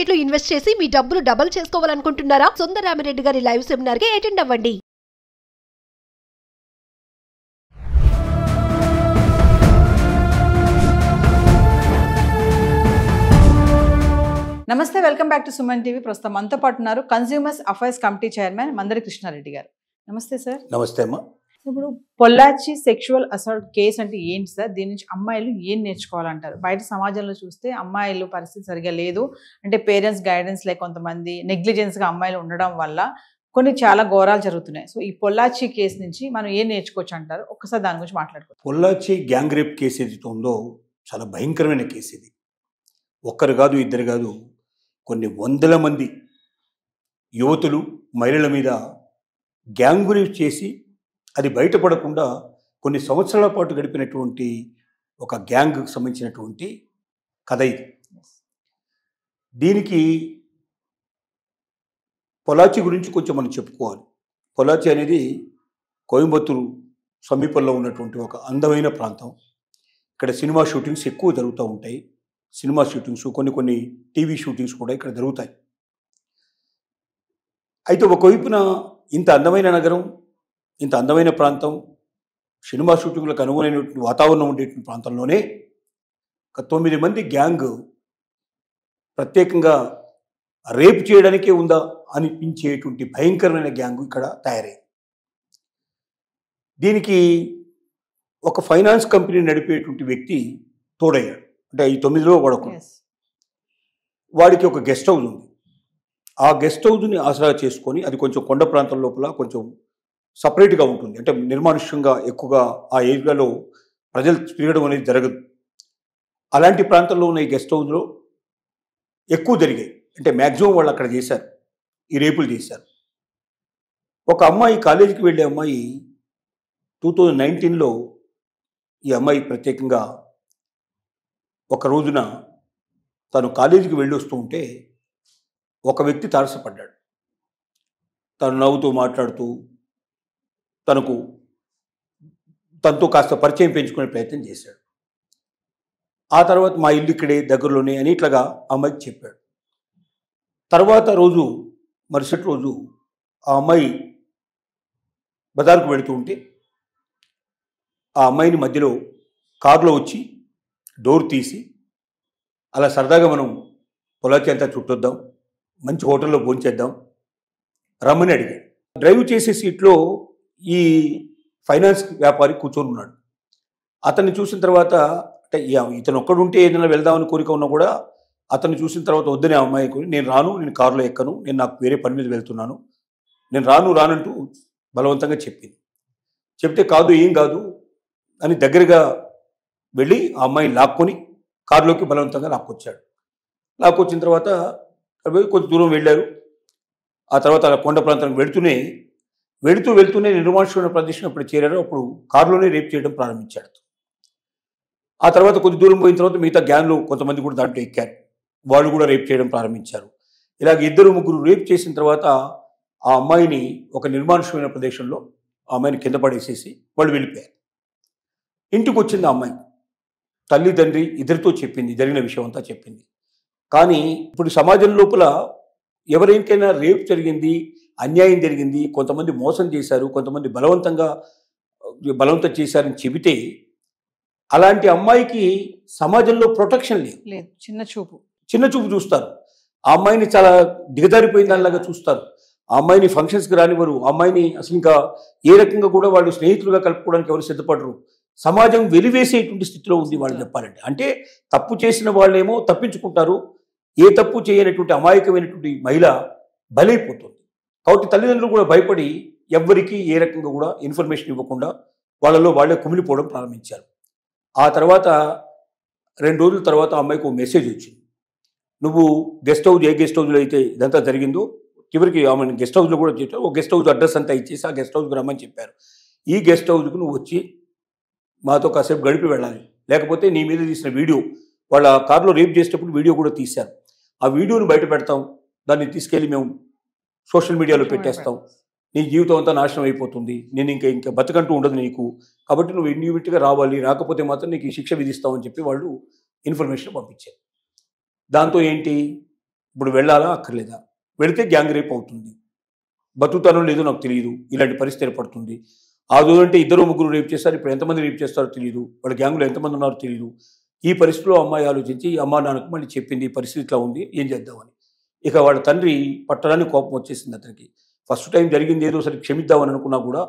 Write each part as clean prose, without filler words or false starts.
Market లో invest చేసి మీ డబ్బులు డబుల్ చేసుకోవాలనుకుంటున్నారా? సుందరరామిరెడ్డి గారి లైవ్ సెమినార్ కి అటెండ్ అవ్వండి. నమస్తే, welcome back to Suman TV. ప్రస్తుతం మనతో పాటు ఉన్నారు consumers affairs committee chairman Mandari Krishna Reddy గారు. నమస్తే సార్. నమస్తే అమ్మా. ఇప్పుడు పొల్లాచి సెక్షువల్ అసాల్ట్ కేసు అంటే ఏంటి సార్? దీని నుంచి అమ్మాయిలు ఏం నేర్చుకోవాలంటారు? బయట సమాజంలో చూస్తే అమ్మాయిలు పరిస్థితి సరిగా లేదు అంటే పేరెంట్స్ గైడెన్స్ లేక కొంతమంది నెగ్లిజెన్స్గా అమ్మాయిలు ఉండడం వల్ల కొన్ని చాలా ఘోరాలు జరుగుతున్నాయి. సో ఈ పొల్లాచి కేసు నుంచి మనం ఏం నేర్చుకోవచ్చు అంటారు? ఒక్కసారి దాని గురించి మాట్లాడుకోవచ్చు. పొల్లాచి గ్యాంగ్ రేప్ కేసు ఏదైతే ఉందో చాలా భయంకరమైన కేసు ఇది. ఒక్కరు కాదు, ఇద్దరు కాదు, కొన్ని వందల మంది యువతులు మహిళల మీద గ్యాంగ్ రేప్ చేసి అది బయటపడకుండా కొన్ని సంవత్సరాల పాటు గడిపినటువంటి ఒక గ్యాంగ్కి సంబంధించినటువంటి కథ ఇది. దీనికి పొల్లాచి గురించి కొంచెం మనం చెప్పుకోవాలి. పొల్లాచి అనేది కోయంబత్తూరు సమీపంలో ఉన్నటువంటి ఒక అందమైన ప్రాంతం. ఇక్కడ సినిమా షూటింగ్స్ ఎక్కువ జరుగుతూ ఉంటాయి. సినిమా షూటింగ్స్, కొన్ని టీవీ షూటింగ్స్ కూడా ఇక్కడ జరుగుతాయి. అయితే ఒకవైపున ఇంత అందమైన నగరం, ఇంత అందమైన ప్రాంతం, సినిమా షూటింగ్లకు అనుగుణమైనటువంటి వాతావరణం ఉండేటువంటి ప్రాంతంలోనే ఒక 9 మంది గ్యాంగ్ ప్రత్యేకంగా రేప్ చేయడానికే ఉందా అనిపించేటువంటి భయంకరమైన గ్యాంగ్ ఇక్కడ తయారైంది. దీనికి ఒక ఫైనాన్స్ కంపెనీ నడిపేటువంటి వ్యక్తి తోడయ్యాడు. అంటే ఈ 9లో వాడికి ఒక గెస్ట్ హౌస్ ఉంది. ఆ గెస్ట్ హౌస్ని ఆసరా చేసుకొని, అది కొంచెం కొండ ప్రాంతం లోపల కొంచెం సపరేట్గా ఉంటుంది. అంటే నిర్మానుష్యంగా ఎక్కువగా ఆ ఏరియాలో ప్రజలు తిరగడం అనేది జరగదు. అలాంటి ప్రాంతంలో ఉన్న ఈ గెస్ట్ హౌస్లో ఎక్కువ జరిగాయి. అంటే మ్యాక్సిమం వాళ్ళు అక్కడ చేశారు, ఈ రేపులు చేశారు. ఒక అమ్మాయి, కాలేజీకి వెళ్ళే అమ్మాయి 2019లో ఈ అమ్మాయి ప్రత్యేకంగా ఒక రోజున తను కాలేజీకి వెళ్ళి వస్తూ ఉంటే ఒక వ్యక్తి తారసపడ్డాడు. తను నవ్వుతూ మాట్లాడుతూ తనతో కాస్త పరిచయం పెంచుకునే ప్రయత్నం చేశాడు. ఆ తర్వాత మా ఇల్లు ఇక్కడే దగ్గరలోనే అని ఇట్లాగా అమ్మాయికి చెప్పాడు. తర్వాత రోజు, మరుసటి రోజు ఆ అమ్మాయి బజార్కు వెళుతూ ఉంటే ఆ అమ్మాయిని మధ్యలో కారులో వచ్చి డోర్ తీసి, అలా సరదాగా మనం పొల్లాచి అంతా చుట్టొద్దాం, మంచి హోటల్లో భోంచేద్దాం రమ్మని అడిగాడు. డ్రైవ్ చేసే సీట్లో ఈ ఫైనాన్స్ వ్యాపారి కూర్చొని ఉన్నాడు. అతన్ని చూసిన తర్వాత, అంటే ఇతను ఒక్కడుంటే ఏదైనా వెళ్దామని కోరిక ఉన్నా కూడా అతన్ని చూసిన తర్వాత వద్దని ఆ అమ్మాయికి, నేను రాను, నేను కారులో ఎక్కను, నేను నాకు వేరే పని మీద వెళ్తున్నాను, నేను రానంటూ బలవంతంగా చెప్పింది. చెప్తే కాదు, ఏం కాదు అని దగ్గరగా వెళ్ళి ఆ అమ్మాయిని లాక్కొని కారులోకి బలవంతంగా లాక్కొచ్చిన తర్వాత కొంచెం దూరం వెళ్ళారు. ఆ తర్వాత అలా కొండ ప్రాంతానికి వెళుతూనే నిర్మానుష్యమైన ప్రదేశం ఎప్పుడు చేరారో అప్పుడు కారులోనే రేప్ చేయడం ప్రారంభించాడు. ఆ తర్వాత కొద్ది దూరం పోయిన తర్వాత మిగతా గ్యాంగ్లో కొంతమంది కూడా దాంట్లో ఎక్కారు. వాళ్ళు కూడా రేప్ చేయడం ప్రారంభించారు. ఇలాగ 2-3 రేప్ చేసిన తర్వాత ఆ అమ్మాయిని ఒక నిర్మానుష్యమైన ప్రదేశంలో ఆ అమ్మాయిని కింద పడేసేసి వాళ్ళు వెళ్ళిపోయారు. ఇంటికి వచ్చింది ఆ అమ్మాయి. తల్లి తండ్రి ఇద్దరితో చెప్పింది, జరిగిన విషయం అంతా చెప్పింది. కానీ ఇప్పుడు సమాజం లోపల ఎవరికైనా రేప్ జరిగింది, అన్యాయం జరిగింది, కొంతమంది మోసం చేశారు, కొంతమంది బలవంతం చేశారని చెబితే అలాంటి అమ్మాయికి సమాజంలో ప్రొటెక్షన్ లేదు. చిన్న చూపు చూస్తారు. ఆ అమ్మాయిని చాలా దిగజారిపోయిన దానిలాగా చూస్తారు. ఆ అమ్మాయిని ఫంక్షన్స్కి రానివ్వరు. ఆ అమ్మాయిని అసలు ఇంకా ఏ రకంగా కూడా వాళ్ళు స్నేహితులుగా కలుపుకోవడానికి ఎవరు సిద్ధపడరు. సమాజం వెలివేసేటువంటి స్థితిలో ఉంది వాళ్ళు చెప్పాలంటే. అంటే తప్పు చేసిన వాళ్ళేమో తప్పించుకుంటారు, ఏ తప్పు చేయనటువంటి అమాయకమైనటువంటి మహిళ బలైపోతుంది. కాబట్టి తల్లిదండ్రులు కూడా భయపడి ఎవ్వరికి ఏ రకంగా కూడా ఇన్ఫర్మేషన్ ఇవ్వకుండా వాళ్ళలో వాళ్ళే కుమిలిపోవడం ప్రారంభించారు. ఆ తర్వాత 2 రోజుల తర్వాత ఆ అమ్మాయికి ఒక మెసేజ్ వచ్చింది. నువ్వు గెస్ట్ హౌస్, ఏ గెస్ట్ హౌస్లో అయితే ఇదంతా జరిగిందో, చివరికి ఆమె గెస్ట్ హౌస్లో కూడా చెప్పారు. ఒక గెస్ట్ హౌస్ అడ్రస్ అంతా ఇచ్చేసి ఆ గెస్ట్ హౌస్కి రమ్మని చెప్పారు. ఈ గెస్ట్ హౌస్కి నువ్వు వచ్చి మాతో కాసేపు గడిపి వెళ్ళాలి, లేకపోతే నీ మీద తీసిన వీడియో, వాళ్ళ కారులో రేప్ చేసేటప్పుడు వీడియో కూడా తీశారు, ఆ వీడియోని బయట పెడతాం, దాన్ని తీసుకెళ్ళి మేము సోషల్ మీడియాలో పెట్టేస్తాం, నీ జీవితం అంతా నాశనం అయిపోతుంది, నేను ఇంకా బతకంటూ ఉండదు నీకు, కాబట్టి నువ్వు ఇమ్మీడియట్గా రావాలి, రాకపోతే మాత్రం నీకు శిక్ష విధిస్తామని చెప్పి వాళ్ళు ఇన్ఫర్మేషన్ పంపించారు. దాంతో ఏంటి, ఇప్పుడు వెళ్ళాలా అక్కర్లేదా, వెళితే గ్యాంగ్ రేప్ అవుతుంది, బతుకుతానో లేదో నాకు తెలియదు, ఇలాంటి పరిస్థితి ఏర్పడుతుంది. ఆ రోజు అంటే 2-3 రేప్ చేస్తారు, ఇప్పుడు ఎంతమంది రేప్ చేస్తారో తెలియదు, వాళ్ళ గ్యాంగ్లో ఎంతమంది ఉన్నారో తెలియదు. ఈ పరిస్థితిలో అమ్మాయి ఆలోచించి అమ్మా నాన్నకు మళ్ళీ చెప్పింది పరిస్థితి ఇట్లా ఉంది, ఏం చేద్దామని. ఇక వాళ్ళ తండ్రి పట్టడానికి కోపం వచ్చేసింది అతనికి. ఫస్ట్ టైం జరిగింది ఏదో సరే క్షమిద్దామని అనుకున్నా కూడా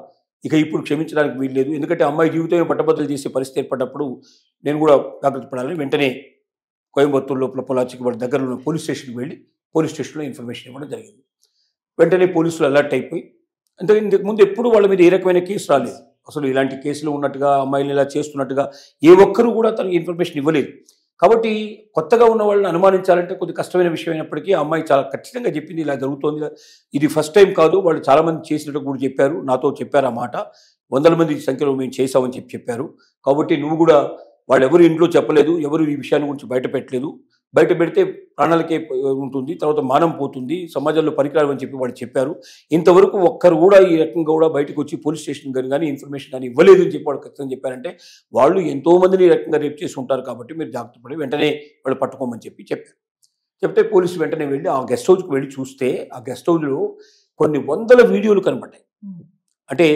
ఇక ఇప్పుడు క్షమించడానికి వీల్లేదు, ఎందుకంటే అమ్మాయి జీవితమే పట్టబద్దలు చేసే పరిస్థితి ఏర్పడ్డప్పుడు నేను కూడా జాగ్రత్త పడాలని వెంటనే కోయంబత్తూరు లోపల పొలాచికి వాళ్ళ దగ్గర ఉన్న పోలీస్ స్టేషన్కి వెళ్ళి పోలీస్ స్టేషన్లో ఇన్ఫర్మేషన్ ఇవ్వడం జరిగింది. వెంటనే పోలీసులు అలర్ట్ అయిపోయి, అంటే ఇంతకుముందు ఎప్పుడు వాళ్ళ మీద ఏ రకమైన కేసు రాలేదు, అసలు ఇలాంటి కేసులు ఉన్నట్టుగా అమ్మాయిలు ఇలా చేస్తున్నట్టుగా ఏ ఒక్కరు కూడా తనకి ఇన్ఫర్మేషన్ ఇవ్వలేదు. కాబట్టి కొత్తగా ఉన్న వాళ్ళని అనుమానించాలంటే కొద్ది కష్టమైన విషయం అయినప్పటికీ ఆ అమ్మాయి చాలా ఖచ్చితంగా చెప్పింది, ఇలా జరుగుతోంది, ఇది ఫస్ట్ టైం కాదు, వాళ్ళు చాలామంది చేసినట్టు కూడా చెప్పారు, నాతో చెప్పారు ఆ మాట, 100 మంది సంఖ్యలో మేము చేసామని చెప్పారు. కాబట్టి నువ్వు కూడా, వాళ్ళు ఎవరు ఇంట్లో చెప్పలేదు, ఎవరు ఈ విషయాన్ని గురించి బయట పెట్టలేదు, బయట పెడితే ప్రాణాలకే ఉంటుంది, తర్వాత మానం పోతుంది, సమాజంలో పనికిరావని చెప్పి వాళ్ళు చెప్పారు. ఇంతవరకు ఒక్కరు కూడా ఈ రకంగా కూడా బయటకు వచ్చి పోలీస్ స్టేషన్ కానీ ఇన్ఫర్మేషన్ కానీ ఇవ్వలేదు అని చెప్పి వాళ్ళు ఖచ్చితంగా చెప్పారంటే వాళ్ళు ఎంతో మందిని ఈ రకంగా రేప్ చేసి ఉంటారు, కాబట్టి మీరు జాగ్రత్త పడి వెంటనే వాళ్ళు పట్టుకోమని చెప్పారు. చెప్తే పోలీసులు వెంటనే వెళ్ళి ఆ గెస్ట్ హౌస్కి వెళ్ళి చూస్తే ఆ గెస్ట్ హౌస్లో కొన్ని వందల వీడియోలు కనపడ్డాయి. అంటే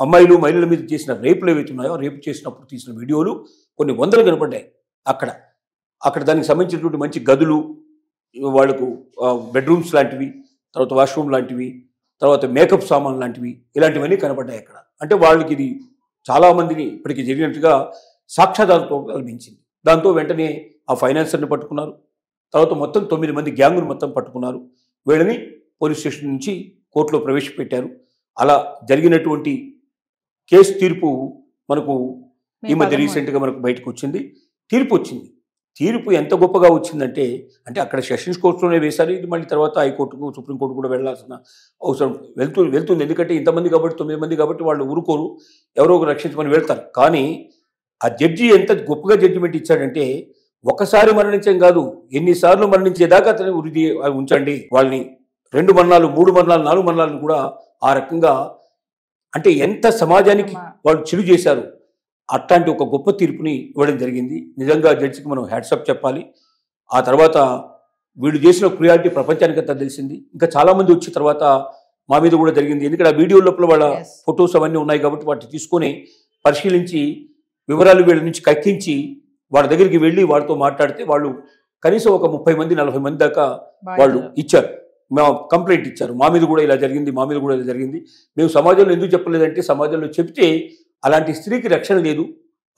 అమ్మాయిలు మహిళల మీద చేసిన రేపులు ఏవైతే ఉన్నాయో రేపు చేసినప్పుడు తీసిన వీడియోలు కొన్ని వందలు కనపడ్డాయి. అక్కడ దానికి సంబంధించినటువంటి మంచి గదులు, వాళ్ళకు బెడ్రూమ్స్ లాంటివి, తర్వాత వాష్రూమ్ లాంటివి, తర్వాత మేకప్ సామాన్ లాంటివి, ఇలాంటివన్నీ కనపడ్డాయి అక్కడ. అంటే వాళ్ళకి ఇది చాలామందిని ఇప్పటికీ జరిగినట్టుగా సాక్ష్యాధారంతో లభించింది. దాంతో వెంటనే ఆ ఫైనాన్సర్ని పట్టుకున్నారు, తర్వాత మొత్తం 9 మంది గ్యాంగును మొత్తం పట్టుకున్నారు. వీళ్ళని పోలీస్ స్టేషన్ నుంచి కోర్టులో ప్రవేశపెట్టారు. అలా జరిగినటువంటి కేసు తీర్పు మనకు ఈ మధ్య రీసెంట్గా మనకు బయటకు వచ్చింది. తీర్పు ఎంత గొప్పగా వచ్చిందంటే, అంటే అక్కడ సెషన్స్ కోర్టులోనే వేశారు, ఇది మళ్ళీ తర్వాత హైకోర్టుకు సుప్రీంకోర్టు కూడా వెళ్ళాల్సిన అవసరం వెళ్తుంది. ఎందుకంటే ఇంతమంది కాబట్టి 9 మంది కాబట్టి వాళ్ళు ఊరుకోరు, ఎవరో ఒకరు రక్షించమని వెళ్తారు. కానీ ఆ జడ్జి ఎంత గొప్పగా జడ్జిమెంట్ ఇచ్చాడంటే, ఒకసారి మరణించడం కాదు, ఎన్నిసార్లు మరణించేదాకా అతను ఉరిది ఉంచండి, వాళ్ళని 2 మరణాలు 3 మరణాలు 4 మరణాలను కూడా ఆ రకంగా, అంటే ఎంత సమాజానికి వాళ్ళు చిరు చేశారు. అట్లాంటి ఒక గొప్ప తీర్పుని ఇవ్వడం జరిగింది. నిజంగా జడ్జికి మనం హ్యాట్సప్ చెప్పాలి. ఆ తర్వాత వీళ్ళు చేసిన క్రుయాలిటీ ప్రపంచానికంతా తెలిసింది. ఇంకా చాలామంది వచ్చిన తర్వాత మా మీద కూడా జరిగింది, ఎందుకంటే ఆ వీడియో లోపల వాళ్ళ ఫొటోస్ అవన్నీ ఉన్నాయి కాబట్టి వాటిని తీసుకొని పరిశీలించి వివరాలు వీళ్ళ నుంచి కక్కించి వాళ్ళ దగ్గరికి వెళ్ళి వాళ్ళతో మాట్లాడితే వాళ్ళు కనీసం ఒక 30 మంది 40 మంది దాకా వాళ్ళు ఇచ్చారు, కంప్లైంట్ ఇచ్చారు, మా మీద కూడా ఇలా జరిగింది, మా మీద కూడా ఇలా జరిగింది. మేము సమాజంలో ఎందుకు చెప్పలేదంటే, సమాజంలో చెప్తే అలాంటి స్త్రీకి రక్షణ లేదు,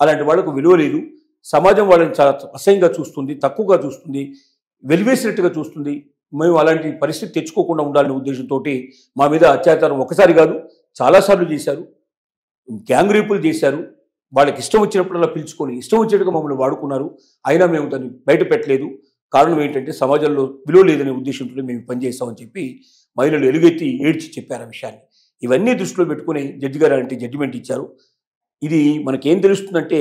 అలాంటి వాళ్ళకు విలువ లేదు, సమాజం వాళ్ళని చాలా అసహ్యంగా చూస్తుంది, తక్కువగా చూస్తుంది, వెలివేసినట్టుగా చూస్తుంది. మేము అలాంటి పరిస్థితి తెచ్చుకోకుండా ఉండాలనే ఉద్దేశంతో మా మీద అత్యాచారం ఒకసారి కాదు చాలాసార్లు చేశారు, గ్యాంగ్ రేపులు చేశారు. వాళ్ళకి ఇష్టం వచ్చినప్పుడల్లా పిలుచుకొని ఇష్టం వచ్చేట్టుగా మమ్మల్ని వాడుకున్నారు. అయినా మేము దాన్ని బయట పెట్టలేదు. కారణం ఏంటంటే సమాజంలో విలువ లేదనే ఉద్దేశంతో మేము పనిచేస్తామని చెప్పి మహిళలు ఎలుగెత్తి ఏడ్చి చెప్పారు ఆ విషయాన్ని. ఇవన్నీ దృష్టిలో పెట్టుకుని జడ్జి గారు అలాంటి జడ్జిమెంట్ ఇచ్చారు. ఇది మనకేం తెలుస్తుందంటే,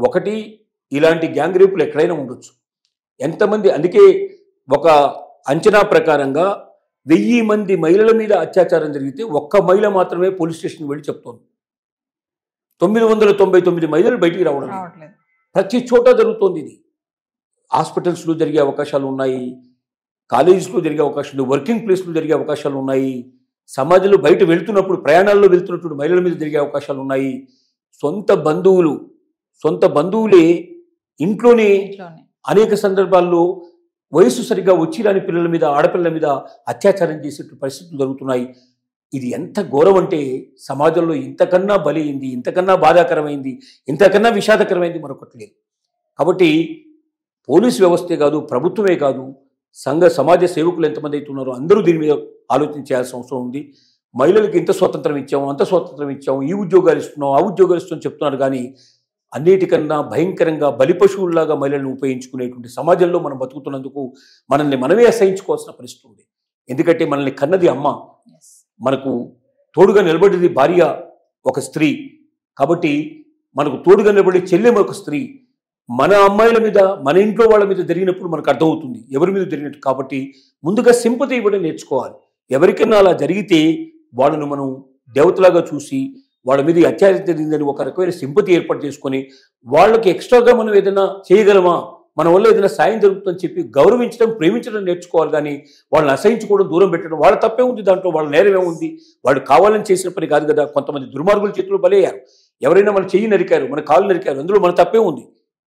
ఒకటి, ఇలాంటి గ్యాంగ్ రేపులు ఎక్కడైనా ఉండొచ్చు, ఎంతమంది, అందుకే ఒక అంచనా ప్రకారంగా 1000 మంది మహిళల మీద అత్యాచారం జరిగితే ఒక్క మహిళ మాత్రమే పోలీస్ స్టేషన్కి వెళ్ళి చెప్తోంది. 999 మహిళలు బయటికి రావడం ప్రతి చోట జరుగుతోంది. ఇది హాస్పిటల్స్లో జరిగే అవకాశాలు ఉన్నాయి, కాలేజెస్లో జరిగే అవకాశాలు, వర్కింగ్ ప్లేస్లో జరిగే అవకాశాలు ఉన్నాయి, సమాజంలో బయట వెళ్తున్నప్పుడు ప్రయాణాల్లో వెళ్తున్నప్పుడు మహిళల మీద జరిగే అవకాశాలు ఉన్నాయి. సొంత బంధువులే ఇంట్లోనే అనేక సందర్భాల్లో వయసు సరిగా వచ్చిరాని పిల్లల మీద, ఆడపిల్లల మీద అత్యాచారం చేసే పరిస్థితులు జరుగుతున్నాయి. ఇది ఎంత ఘోరం అంటే, సమాజంలో ఇంతకన్నా బలైంది, ఇంతకన్నా బాధాకరమైంది, ఇంతకన్నా విషాదకరమైంది మరొకటి లేదు. కాబట్టి పోలీసు వ్యవస్థే కాదు, ప్రభుత్వమే కాదు, సమాజ సేవకులు ఎంతమంది అవుతున్నారో అందరూ దీని మీద ఆలోచించాల్సిన అవసరం ఉంది. మహిళలకు ఇంత స్వాతంత్రం ఇచ్చాము, అంత స్వాతంత్రం ఇచ్చాము, ఈ ఉద్యోగాలు ఇస్తున్నాం, ఆ ఉద్యోగాలు ఇస్తున్నాం చెప్తున్నారు. కానీ అన్నిటికన్నా భయంకరంగా బలిపశువుల్లాగా మహిళలను ఉపయోగించుకునేటువంటి సమాజంలో మనం బతుకుతున్నందుకు మనల్ని మనమే అసహించుకోవాల్సిన పరిస్థితి ఉంది. ఎందుకంటే మనల్ని కన్నది అమ్మ, మనకు తోడుగా నిలబడేది భార్య, ఒక స్త్రీ. కాబట్టి మనకు తోడుగా నిలబడే చెల్లెమ ఒక స్త్రీ. మన అమ్మాయిల మీద, మన ఇంట్లో వాళ్ళ మీద జరిగినప్పుడు మనకు అర్థమవుతుంది ఎవరి మీద జరిగినట్టు. కాబట్టి ముందుగా సింపతి ఇవ్వడం నేర్చుకోవాలి. ఎవరికైనా అలా జరిగితే వాళ్ళను మనం దేవతలాగా చూసి, వాళ్ళ మీద అత్యాచారం జరిగిందని ఒక రకమైన సింపతి ఏర్పాటు చేసుకొని, వాళ్ళకి ఎక్స్ట్రాగా మనం ఏదైనా చేయగలమా, మన వల్ల ఏదైనా సాయం జరుగుతుందని చెప్పి గౌరవించడం, ప్రేమించడం నేర్చుకోవాలి. కానీ వాళ్ళని అసహించుకోవడం, దూరం పెట్టడం వాళ్ళ తప్పే ఉంది. దాంట్లో వాళ్ళ నేరమే ఉంది. వాడు కావాలని చేసిన పని కాదు కదా. కొంతమంది దుర్మార్గుల చేతులు బలయ్యారు. ఎవరైనా మన చెయ్యి నరికారు, మన కాళ్ళు నరికారు, అందులో మన తప్పే ఉంది.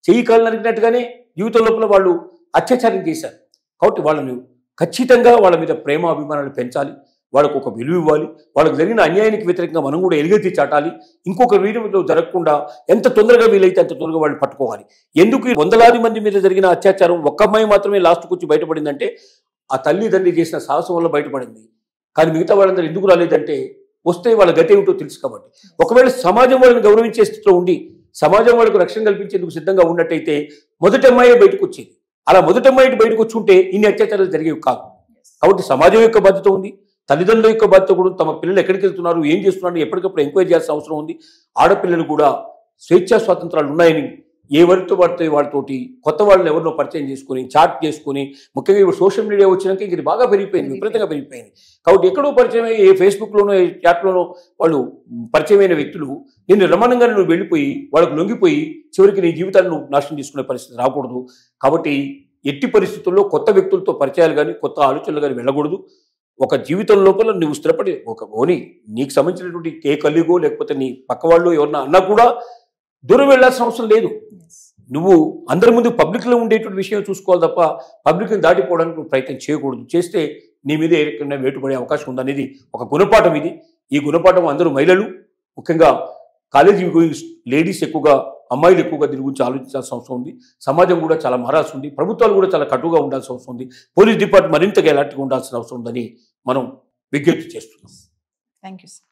చెయ్యి కాళ్ళు నరికినట్టుగానే జీవితం లోపల వాళ్ళు అత్యాచారం చేశారు. కాబట్టి వాళ్ళని ఖచ్చితంగా వాళ్ళ మీద ప్రేమ అభిమానాలు పెంచాలి. వాళ్ళకు ఒక విలువ ఇవ్వాలి. వాళ్ళకు జరిగిన అన్యాయానికి వ్యతిరేకంగా మనం కూడా ఎలుగెత్తి చాటాలి. ఇంకొక వీడియోలో జరగకుండా ఎంత తొందరగా వీలైతే అంత తొందరగా వాళ్ళు పట్టుకోవాలి. ఎందుకు ఈ వందలాది మంది మీద జరిగిన అత్యాచారం ఒక్క అమ్మాయి మాత్రమే లాస్ట్కి వచ్చి బయటపడిందంటే ఆ తల్లిదండ్రి చేసిన సాహసం వల్ల బయటపడింది. కానీ మిగతా వాళ్ళందరూ ఎందుకు రాలేదంటే వస్తే వాళ్ళ గతి ఏమిటో తెలుసు కాబట్టి. ఒకవేళ సమాజం వాళ్ళని గౌరవించే స్థితిలో ఉండి సమాజం వాళ్ళకు రక్షణ కల్పించేందుకు సిద్ధంగా ఉన్నట్టయితే మొదటి అమ్మాయి బయటకు వచ్చేది. అలా మొదటి అమ్మాయి బయటకు వచ్చి ఉంటే ఇన్ని అత్యాచారాలు జరిగేవి కాదు. కాబట్టి సమాజం యొక్క బాధ్యత ఉంది, తల్లిదండ్రుల యొక్క బాధ్యత కూడా. తమ పిల్లలు ఎక్కడికి వెళ్తున్నారు, ఏం చేస్తున్నారు ఎప్పటికప్పుడు ఎంక్వైరీ చేయాల్సిన అవసరం ఉంది. ఆడపిల్లలు కూడా స్వేచ్ఛా స్వాతంత్రాలు ఉన్నాయని ఎవరితో పడితే వాళ్ళతోటి కొత్త వాళ్ళని ఎవరినో పరిచయం చేసుకుని చాట్ చేసుకుని, ముఖ్యంగా ఇప్పుడు సోషల్ మీడియా వచ్చినాక ఇది బాగా పెరిగిపోయింది, విపరీతంగా పెరిగిపోయింది. కాబట్టి ఎక్కడో పరిచయం ఏ ఫేస్బుక్లోనో ఏ చాట్లోనో వాళ్ళు పరిచయమైన వ్యక్తులు నిన్ను రమణంగా నువ్వు వెళ్ళిపోయి వాళ్ళకు లొంగిపోయి చివరికి నీ జీవితాన్ని నువ్వు నాశనం చేసుకునే పరిస్థితి రాకూడదు. కాబట్టి ఎట్టి పరిస్థితుల్లో కొత్త వ్యక్తులతో పరిచయాలు కానీ కొత్త ఆలోచనలు కానీ వెళ్ళకూడదు. ఒక జీవితం లోపల నువ్వు స్థిరపడి ఒక ఓని నీకు సంబంధించినటువంటి ఏ కలీగో లేకపోతే నీ పక్క వాళ్ళు ఎవరన్నా అన్నా కూడా దూరం వెళ్ళాల్సిన అవసరం లేదు. నువ్వు అందరి ముందు పబ్లిక్లో ఉండేటువంటి విషయం చూసుకోవాలి తప్ప పబ్లిక్ని దాటిపోవడానికి నువ్వు ప్రయత్నం చేయకూడదు. చేస్తే నీ మీద ఏ రకంగా వేటుపడే అవకాశం ఉందనేది ఒక గుణపాఠం. ఇది ఈ గుణపాఠం అందరూ మహిళలు, ముఖ్యంగా కాలేజీ గోయింగ్ లేడీస్ ఎక్కువగా, అమ్మాయిలు ఎక్కువగా దీని గురించి ఆలోచించాల్సిన అవసరం ఉంది. సమాజం కూడా చాలా మారాల్సి ఉంది. ప్రభుత్వాలు కూడా చాలా కటుగా ఉండాల్సిన అవసరం ఉంది. పోలీస్ డిపార్ట్మెంట్ మరింతగా ఎలాంటిగా ఉండాల్సిన అవసరం ఉందని మనం విజ్ఞప్తి చేస్తున్నాం. Thank you sir.